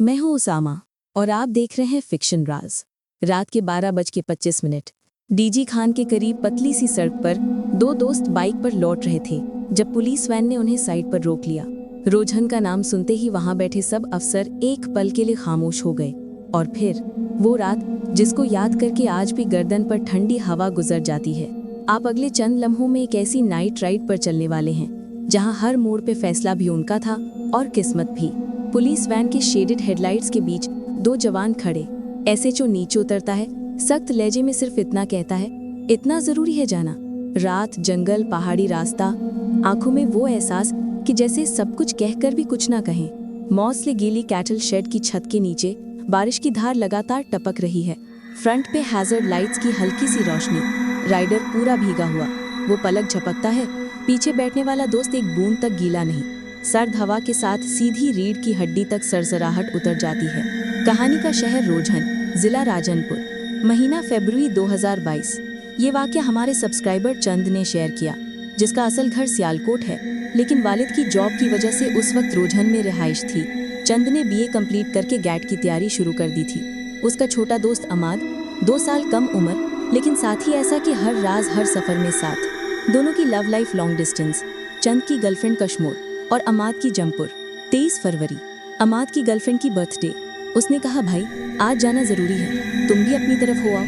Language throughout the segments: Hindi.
मैं हूं उसामा और आप देख रहे हैं फिक्शन राज। रात के 12:25 डीजी खान के करीब पतली सी सड़क पर दो दोस्त बाइक पर लौट रहे थे जब पुलिस वैन ने उन्हें साइड पर रोक लिया। रोजन का नाम सुनते ही वहां बैठे सब अफसर एक पल के लिए खामोश हो गए। और फिर वो रात जिसको याद करके आज भी गर्दन पर ठंडी हवा गुजर जाती है। आप अगले चंद लम्हों में एक ऐसी नाइट राइड पर चलने वाले हैं जहां हर मोड़ पे फैसला भी उनका था और किस्मत भी। पुलिस वैन के शेडेड हेडलाइट्स के बीच दो जवान खड़े। एसएचओ नीचे उतरता है, सख्त लहजे में सिर्फ इतना कहता है, इतना जरूरी है जाना। रात, जंगल, पहाड़ी रास्ता, आंखों में वो एहसास कि जैसे सब कुछ कहकर भी कुछ ना कहें। मौसले गीली कैटल शेड की छत के नीचे बारिश की धार लगातार टपक रही है। फ्रंट पे हैजर्ड लाइट्स की हल्की सी रोशनी। राइडर पूरा भीगा हुआ, वो पलक झपकता है। पीछे बैठने वाला दोस्त एक बूंद तक गीला नहीं। सर्द हवा के साथ सीधी रीढ़ की हड्डी तक सरसराहट उतर जाती है। कहानी का शहर रोजन, जिला राजनपुर, महीना फरवरी 2022। ये वाकया हमारे सब्सक्राइबर चंद ने शेयर किया, जिसका असल घर सियालकोट है, लेकिन वालिद की जॉब की वजह से उस वक्त रोजन में रिहाइश थी। चंद ने बीए कंप्लीट करके गैट की तैयारी शुरू कर दी थी। उसका छोटा दोस्त अमाद, 2 साल कम उम्र, लेकिन साथ ही ऐसा कि हर राज हर सफर में साथ। दोनों की लव लाइफ लॉन्ग डिस्टेंस। चंद की गर्लफ्रेंड कश्मीर और अमाद की जमपुर। 23 फरवरी, अमाद की गर्लफ्रेंड की बर्थडे। उसने कहा, भाई आज जाना जरूरी है, तुम भी अपनी तरफ हो आओ।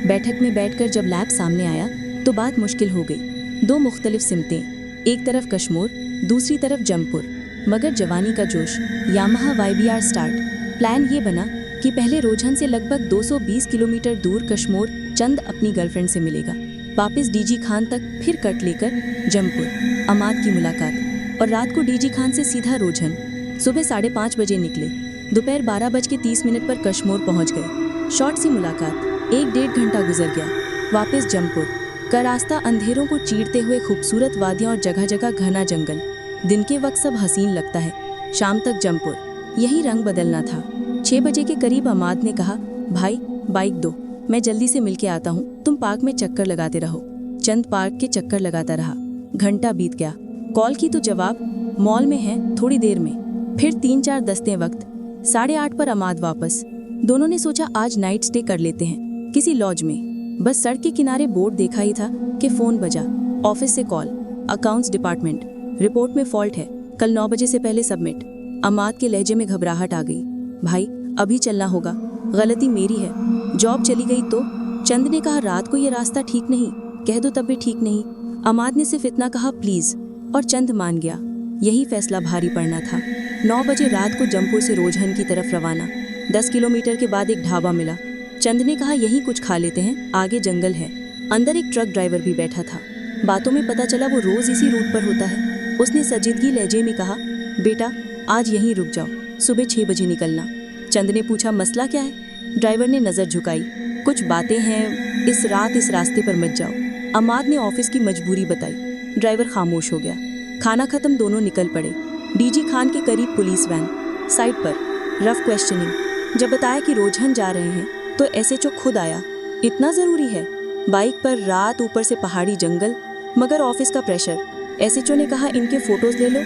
बैठक में बैठकर जब लैब सामने आया तो बात मुश्किल हो गई। दो मुख्तलिफ सिमतें, एक तरफ कश्मीर, दूसरी तरफ जमपुर, मगर जवानी का जोश, यामाहा YBR स्टार्ट। प्लान ये बना कि पहले रोजन से लगभग 220 किलोमीटर दूर कश्मीर चंद अपनी गर्लफ्रेंड से मिलेगा, वापस डीजी खान तक, फिर कट लेकर जमपुर, अमाद की मुलाकात, और रात को डीजी खान से सीधा रोजन। सुबह 5:30 बजे निकले, दोपहर 12:30 पर कश्मीर पहुंच गए। शॉर्ट सी मुलाकात, 1-1.5 घंटा गुजर गया। वापस जमपुर का रास्ता अंधेरों को चीरते हुए खूबसूरत वादियां और जगह जगह घना जंगल। दिन के वक्त सब हसीन लगता है, शाम तक जमपुर, यही रंग बदलना था। 6 बजे के करीब अमाद ने कहा, भाई बाइक दो, मैं जल्दी से मिलके आता हूँ, तुम पार्क में चक्कर लगाते रहो। चंद पार्क के चक्कर लगाता रहा। घंटा बीत गया। कॉल की तो जवाब, मॉल में है, थोड़ी देर में। फिर 3-4 दस्ते वक्त। 8:30 पर अमाद वापस। दोनों ने सोचा आज नाइट स्टे कर लेते हैं किसी लॉज में। बस सड़क के किनारे बोर्ड देखा ही था कि फोन बजा। ऑफिस से कॉल, अकाउंट्स डिपार्टमेंट, रिपोर्ट में फॉल्ट है, कल 9 बजे से पहले सबमिट। अमाद के लहजे में घबराहट आ गई। भाई अभी चलना होगा, गलती मेरी है। जॉब चली गई तो? चंद ने कहा, रात को ये रास्ता ठीक नहीं, कह दो तब भी ठीक नहीं। अमाद ने सिर्फ इतना कहा, प्लीज, और चंद मान गया। यही फैसला भारी पड़ना था। 9 बजे रात को जमपुर से रोजहन की तरफ रवाना। 10 किलोमीटर के बाद एक ढाबा मिला। चंद ने कहा, यहीं कुछ खा लेते हैं, आगे जंगल है। अंदर एक ट्रक ड्राइवर भी बैठा था। बातों में पता चला वो रोज इसी रूट पर होता है। उसने संजीदगी लहजे में कहा, बेटा आज यहीं रुक जाओ, सुबह 6 बजे निकलना। चंद ने पूछा, मसला क्या है? ड्राइवर ने नजर झुकाई, कुछ बातें हैं, इस रात इस रास्ते पर मत जाओ। अमाद ने ऑफिस की मजबूरी बताई। ड्राइवर खामोश हो गया। खाना खत्म, दोनों निकल पड़े। डीजी खान के करीब पुलिस वैन, साइड पर रफ क्वेश्चनिंग। जब बताया कि रोजहन जा रहे हैं तो एसएचओ खुद आया। इतना जरूरी है? बाइक पर रात, ऊपर से पहाड़ी जंगल, मगर ऑफिस का प्रेशर। एसएचओ ने कहा, इनके फोटोज ले लो,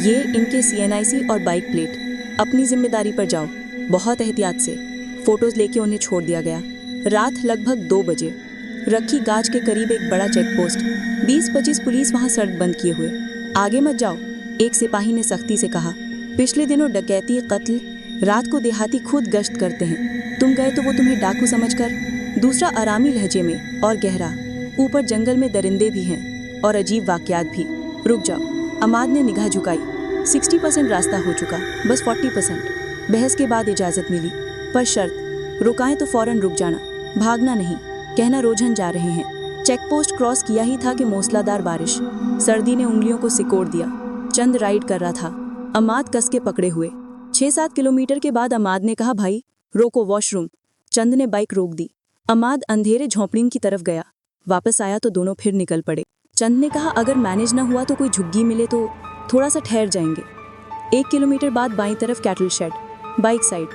ये इनके CNIC और बाइक प्लेट, अपनी जिम्मेदारी पर जाओ, बहुत एहतियात से। फोटोज लेके उन्हें छोड़ दिया गया। रात लगभग 2 बजे, रखी गाज के करीब एक बड़ा चेक पोस्ट। 20-25 पुलिस वहां सड़क बंद किए हुए। आगे मत जाओ, एक सिपाही ने सख्ती से कहा। पिछले दिनों डकैती, कत्ल, रात को देहाती खुद गश्त करते हैं, तुम गए तो वो तुम्हें डाकू समझकर। दूसरा आरामी लहजे में और गहरा, ऊपर जंगल में दरिंदे भी हैं और अजीब वाकयात भी। रुक जाओ, अमाद ने निगाह झुकाई। 60% रास्ता हो चुका, बस 40%। बहस के बाद इजाजत मिली, पर शर्त, रुकाएं तो फौरन रुक जाना, भागना नहीं, कहना रोजन जा रहे हैं। चेक पोस्ट क्रॉस किया ही था कि मूसलाधार बारिश, सर्दी ने उंगलियों को सिकोड़ दिया। चंद राइड कर रहा था, अमाद कस के पकड़े हुए। 6-7 किलोमीटर के बाद अमाद ने कहा, भाई रोको, वॉशरूम। चंद ने बाइक रोक दी। अमाद अंधेरे झोंपड़ी की तरफ गया। वापस आया तो दोनों फिर निकल पड़े। चंद ने कहा, अगर मैनेज न हुआ तो कोई झुग्गी मिले तो थोड़ा सा ठहर जाएंगे। 1 किलोमीटर बाद बाईं तरफ cattle shed, bike side,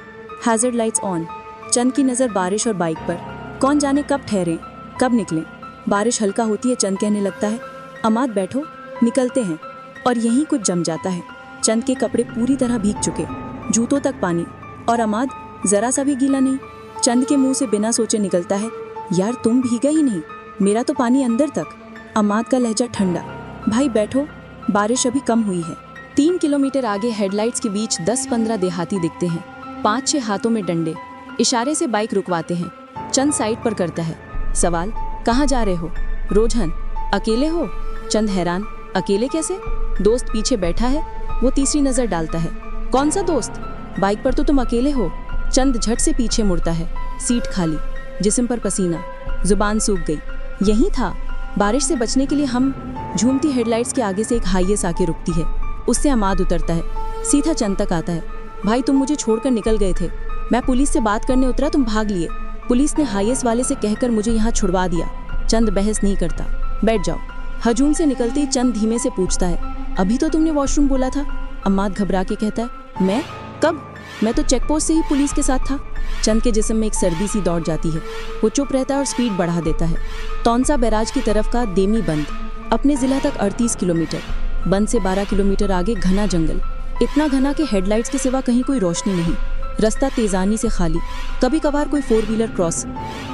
hazard lights on. चंद की नज़र बारिश और बाइक पर। कौन जाने कब ठहरें, कब निकलें। बारिश हल्का होती है, चंद कहने लगता है, अमाद बैठो, निकलते हैं। और यहीं कुछ जम जाता है। चंद के कपड़े पूरी तरह भीग चुके, जूतों तक पानी, और अमाद जरा सा भी गीला नहीं। चंद के मुंह से बिना सोचे निकलता है, यार तुम भीगा ही नहीं, मेरा तो पानी अंदर तक। अमाद का लहजा ठंडा, भाई बैठो, बारिश अभी कम हुई है। 3 किलोमीटर आगे हेडलाइट्स के बीच 10-15 देहाती दिखते हैं। 5-6 हाथों में डंडे, इशारे से बाइक रुकवाते हैं। चंद साइड पर करता है। सवाल, कहाँ जा रहे हो? रोजहन, अकेले हो? चंद हैरान, अकेले कैसे? दोस्त पीछे बैठा है। वो तीसरी नजर डालता है। कौन सा दोस्त? बाइक पर तो तुम अकेले हो। चंद झट से पीछे मुड़ता है। सीट खाली, जिस्म पर पसीना, जुबान सूख गई। यही था। बारिश से बचने के लिए हम झूमती हेडलाइट्स के आगे से एक हाईएस आके रुकती है। उससे अमाद उतरता है, सीधा चंद तक आता है। भाई तुम मुझे छोड़कर निकल गए थे, मैं पुलिस से बात करने उतरा, तुम भाग लिए। पुलिस ने हाईएस वाले से कहकर मुझे यहाँ छुड़वा दिया। चंद बहस नहीं करता, बैठ जाओ। हजूम से निकलते ही चंद धीमे से पूछता है, अभी तो तुमने वॉशरूम बोला था। अमाद घबरा के कहता है, मैं? कब? मैं तो चेकपोस्ट से ही पुलिस के साथ था। चंद के जिस्म में एक सर्दी सी दौड़ जाती है। वो चुप रहता है और स्पीड बढ़ा देता है। तौनसा बैराज की तरफ का देमी बंद, अपने जिला तक 38 किलोमीटर। बंद से 12 किलोमीटर आगे घना जंगल, इतना घना कि हेडलाइट्स के सिवा कहीं कोई रोशनी नहीं। रास्ता तेजानी से खाली, कभी कभार कोई 4 व्हीलर क्रॉस।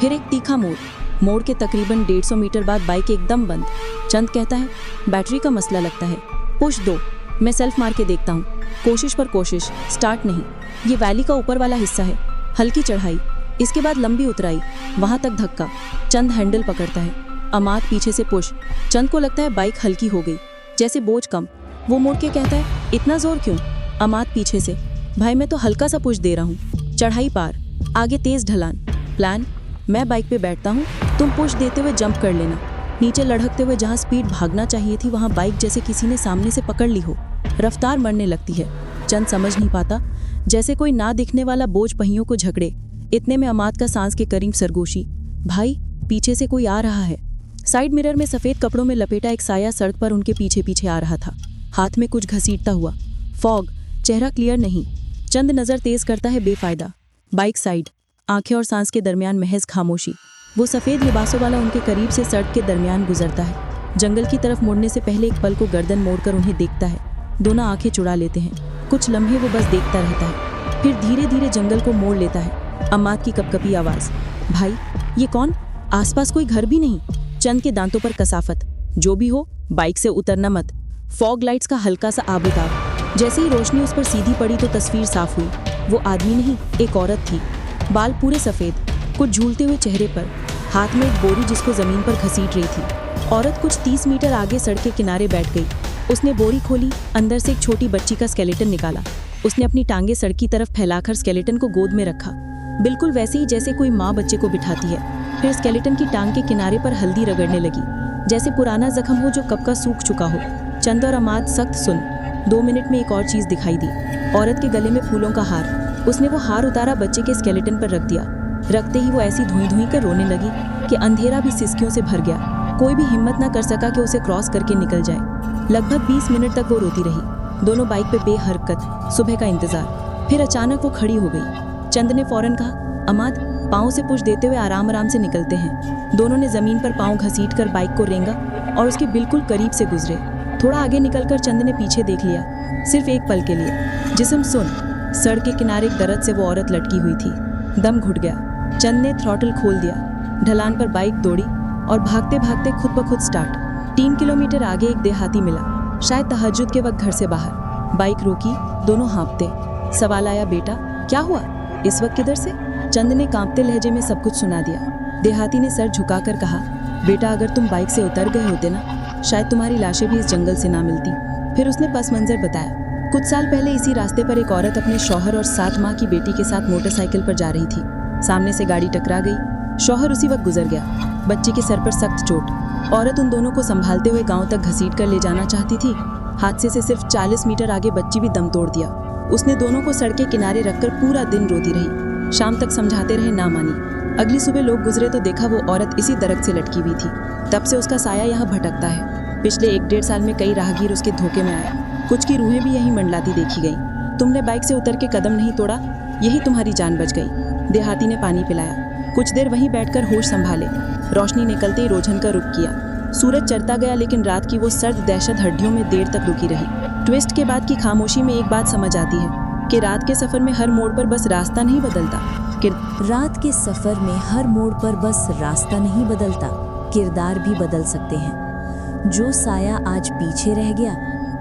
फिर एक तीखा मोड़ के तकरीबन 150 मीटर बाद बाइक एकदम बंद। चंद कहता है, बैटरी का मसला लगता है, पुश दो। मैं सेल्फ मार के देखता हूँ। कोशिश पर कोशिश, स्टार्ट नहीं। ये वैली का ऊपर वाला हिस्सा है, हल्की चढ़ाई, इसके बाद लंबी उतराई, वहां तक धक्का। चंद हैंडल पकड़ता है, अमाद पीछे से पुश। चंद को लगता है बाइक हल्की हो गई, जैसे बोझ कम। वो मुड़ के कहता है, इतना जोर क्यों? अमाद पीछे से, भाई मैं तो हल्का सा पुश दे रहा हूँ। चढ़ाई पार, आगे तेज ढलान। प्लान, मैं बाइक पे बैठता हूँ, तुम पुश देते हुए जंप कर लेना। नीचे लढ़कते हुए जहाँ स्पीड भागना चाहिए थी वहाँ बाइक जैसे किसी ने सामने से पकड़ ली हो। रफ्तार मरने लगती है। चंद समझ नहीं पाता, जैसे कोई ना दिखने वाला बोझ पहियों को झगड़े। इतने में अमाद का सांस के करीब सरगोशी, भाई पीछे से कोई आ रहा है। साइड मिरर में सफ़ेद कपड़ों में लपेटा एक साया सड़क पर उनके पीछे पीछे आ रहा था, हाथ में कुछ घसीटता हुआ। फॉग, चेहरा क्लियर नहीं। चंद नज़र तेज करता है बेफायदा। बाइक साइड, आंखें और सांस के दरमियान महज खामोशी। वो सफ़ेद लिबासों वाला उनके करीब से सड़क के दरमियान गुजरता है। जंगल की तरफ मुड़ने से पहले एक पल को गर्दन मोड़कर उन्हें देखता है। दोनों आंखें चुरा लेते हैं। कुछ लम्हे वो बस देखता रहता है, फिर धीरे धीरे जंगल को मोड़ लेता है। अमाद की कपकपी आवाज़, भाई ये कौन? आसपास कोई घर भी नहीं। चंद के दांतों पर कसाफत, जो भी हो बाइक से उतरना मत। फॉग लाइट्स का हल्का सा आबोताब, जैसे ही रोशनी उस पर सीधी पड़ी तो तस्वीर साफ हुई। वो आदमी नहीं, एक औरत थी। बाल पूरे सफ़ेद, कुछ झूलते हुए चेहरे पर, हाथ में एक बोरी जिसको ज़मीन पर घसीट रही थी। औरत कुछ 30 मीटर आगे सड़क के किनारे बैठ गई। उसने बोरी खोली, अंदर से एक छोटी बच्ची का स्केलेटन निकाला। उसने अपनी टांगे सड़क की तरफ फैलाकर स्केलेटन को गोद में रखा, बिल्कुल वैसे ही जैसे कोई माँ बच्चे को बिठाती है। फिर स्केलेटन की टांग के किनारे पर हल्दी रगड़ने लगी, जैसे पुराना जख्म हो जो कब का सूख चुका हो। चंद और अमाद सख्त सुन। 2 मिनट में एक और चीज़ दिखाई दी, औरत के गले में फूलों का हार। उसने वो हार उतारा, बच्चे के स्केलेटन पर रख दिया। रखते ही वो ऐसी धुई धुई कर रोने लगी कि अंधेरा भी सिसकियों से भर गया। कोई भी हिम्मत ना कर सका कि उसे क्रॉस करके निकल जाए। लगभग 20 मिनट तक वो रोती रही, दोनों बाइक पे बेहरकत, सुबह का इंतजार। फिर अचानक वो खड़ी हो गई। चंद ने फौरन कहा, अमाद पाँव से पुश देते हुए आराम आराम से निकलते हैं। दोनों ने ज़मीन पर पाँव घसीटकर बाइक को रेंगा और उसके बिल्कुल करीब से गुजरे। थोड़ा आगे निकलकर चंद ने पीछे देख लिया, सिर्फ एक पल के लिए। जिस्म सुन। सड़क के किनारे एक दरख्त से वो औरत लटकी हुई थी। दम घुट गया। चंद ने थ्रॉटल खोल दिया। ढलान पर बाइक दौड़ी और भागते भागते खुद ब खुद स्टार्ट। 3 किलोमीटर आगे एक देहाती मिला, शायद तहज्जुद के वक्त घर से बाहर। बाइक रोकी, दोनों हाँफते। सवाल आया, बेटा क्या हुआ, इस वक्त किधर से? चंद ने कांपते लहजे में सब कुछ सुना दिया। देहाती ने सर झुकाकर कहा, बेटा अगर तुम बाइक से उतर गए होते ना, शायद तुम्हारी लाशें भी इस जंगल से ना मिलती। फिर उसने पस मंजर बताया। कुछ साल पहले इसी रास्ते पर एक औरत अपने शौहर और 7 माह की बेटी के साथ मोटरसाइकिल पर जा रही थी। सामने से गाड़ी टकरा गई। शौहर उसी वक्त गुजर गया। बच्ची के सर पर सख्त चोट। औरत उन दोनों को संभालते हुए गांव तक घसीट कर ले जाना चाहती थी। हादसे से सिर्फ 40 मीटर आगे बच्ची भी दम तोड़ दिया। उसने दोनों को सड़क के किनारे रखकर पूरा दिन रोती रही। शाम तक समझाते रहे, ना मानी। अगली सुबह लोग गुजरे तो देखा वो औरत इसी दरख्त से लटकी हुई थी। तब से उसका साया यहाँ भटकता है। पिछले 1-1.5 साल में कई राहगीर उसके धोखे में आए। कुछ की रूहें भी यहीं मंडलाती देखी गई। तुमने बाइक से उतर के कदम नहीं तोड़ा, यही तुम्हारी जान बच गई। देहाती ने पानी पिलाया। कुछ देर वहीं बैठकर होश संभाले। रोशनी निकलते ही रोजन का रुख किया। सूरज चढ़ता गया, लेकिन रात की वो सर्द दहशत हड्डियों में देर तक रुकी रही। ट्विस्ट के बाद की खामोशी में एक बात समझ आती है, कि रात के सफ़र में हर मोड़ पर बस रास्ता नहीं बदलता, रात के सफ़र में हर मोड़ पर बस रास्ता नहीं बदलता, किरदार भी बदल सकते हैं। जो साया आज पीछे रह गया,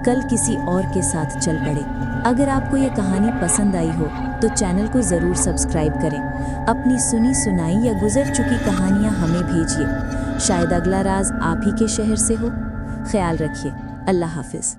कल किसी और के साथ चल पड़े। अगर आपको ये कहानी पसंद आई हो तो चैनल को ज़रूर सब्सक्राइब करें। अपनी सुनी सुनाई या गुजर चुकी कहानियाँ हमें भेजिए, शायद अगला राज आप ही के शहर से हो। ख्याल रखिए। अल्लाह हाफिज़।